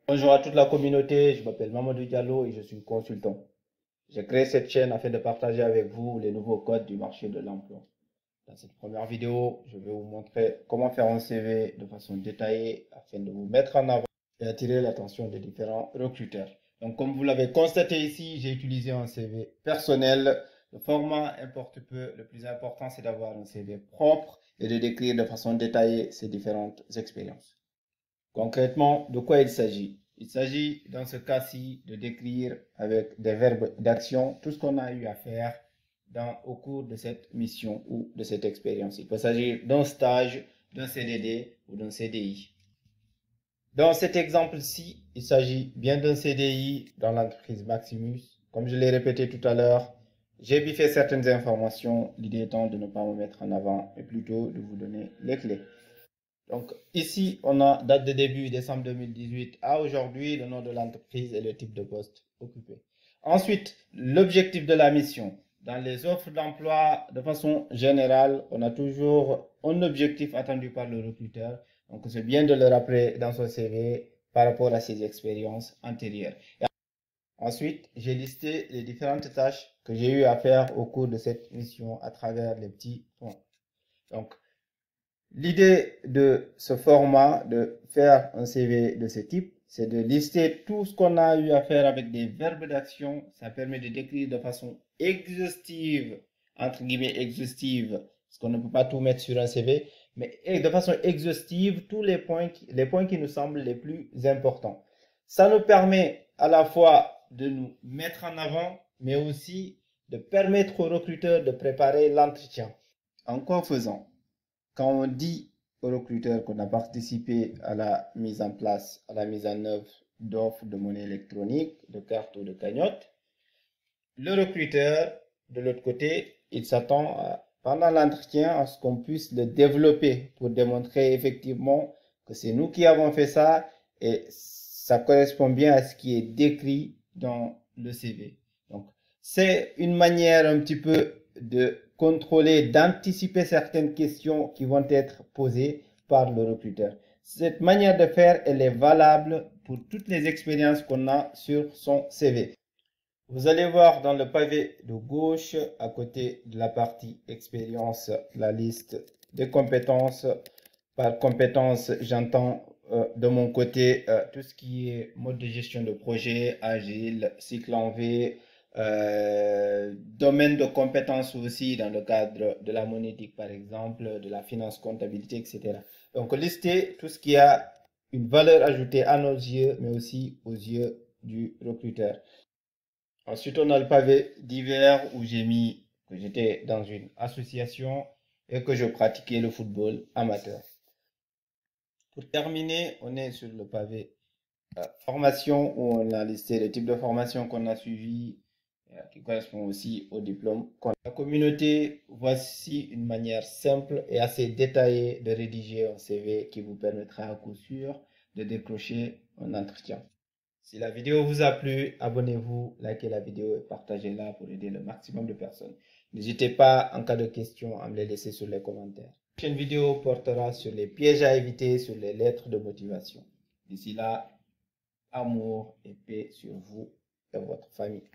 Bonjour à toute la communauté, je m'appelle Mamadou Diallo et je suis consultant. J'ai créé cette chaîne afin de partager avec vous les nouveaux codes du marché de l'emploi. Dans cette première vidéo, je vais vous montrer comment faire un CV de façon détaillée afin de vous mettre en avant et attirer l'attention des différents recruteurs. Donc, comme vous l'avez constaté ici, j'ai utilisé un CV personnel. Le format importe peu. Le plus important, c'est d'avoir un CV propre et de décrire de façon détaillée ses différentes expériences. Concrètement, de quoi il s'agit? Il s'agit dans ce cas-ci de décrire avec des verbes d'action tout ce qu'on a eu à faire au cours de cette mission ou de cette expérience. Il peut s'agir d'un stage, d'un CDD ou d'un CDI. Dans cet exemple-ci, il s'agit bien d'un CDI dans l'entreprise Maximus. Comme je l'ai répété tout à l'heure, j'ai biffé certaines informations, l'idée étant de ne pas me mettre en avant, mais plutôt de vous donner les clés. Donc ici, on a date de début décembre 2018 à aujourd'hui, le nom de l'entreprise et le type de poste occupé. Ensuite, l'objectif de la mission. Dans les offres d'emploi, de façon générale, on a toujours un objectif attendu par le recruteur. Donc c'est bien de le rappeler dans son CV par rapport à ses expériences antérieures. Et ensuite, j'ai listé les différentes tâches que j'ai eu à faire au cours de cette mission à travers les petits points. Donc, l'idée de ce format, de faire un CV de ce type, c'est de lister tout ce qu'on a eu à faire avec des verbes d'action. Ça permet de décrire de façon exhaustive, entre guillemets exhaustive, parce qu'on ne peut pas tout mettre sur un CV, mais de façon exhaustive, tous les points qui nous semblent les plus importants. Ça nous permet à la fois de nous mettre en avant, mais aussi de permettre aux recruteurs de préparer l'entretien. En quoi faisant? Quand on dit aux recruteurs qu'on a participé à la mise en place, à la mise en œuvre d'offres de monnaie électronique, de cartes ou de cagnottes, le recruteur, de l'autre côté, il s'attend pendant l'entretien à ce qu'on puisse le développer pour démontrer effectivement que c'est nous qui avons fait ça et ça correspond bien à ce qui est décrit dans le CV. Donc, c'est une manière un petit peu de contrôler, d'anticiper certaines questions qui vont être posées par le recruteur. Cette manière de faire, elle est valable pour toutes les expériences qu'on a sur son CV. Vous allez voir dans le pavé de gauche, à côté de la partie expérience, la liste des compétences. Par compétences, j'entends de mon côté tout ce qui est mode de gestion de projet, agile, cycle en V, domaine de compétences aussi dans le cadre de la monétique par exemple, de la finance, comptabilité, etc. Donc, listez tout ce qui a une valeur ajoutée à nos yeux, mais aussi aux yeux du recruteur. Ensuite, on a le pavé d'hiver où j'ai mis que j'étais dans une association et que je pratiquais le football amateur. Pour terminer, on est sur le pavé formation où on a listé le type de formation qu'on a suivi qui correspond aussi au diplôme qu'on a. La communauté, voici une manière simple et assez détaillée de rédiger un CV qui vous permettra à coup sûr de décrocher un entretien. Si la vidéo vous a plu, abonnez-vous, likez la vidéo et partagez-la pour aider le maximum de personnes. N'hésitez pas, en cas de questions, à me les laisser sur les commentaires. La prochaine vidéo portera sur les pièges à éviter, sur les lettres de motivation. D'ici là, amour et paix sur vous et votre famille.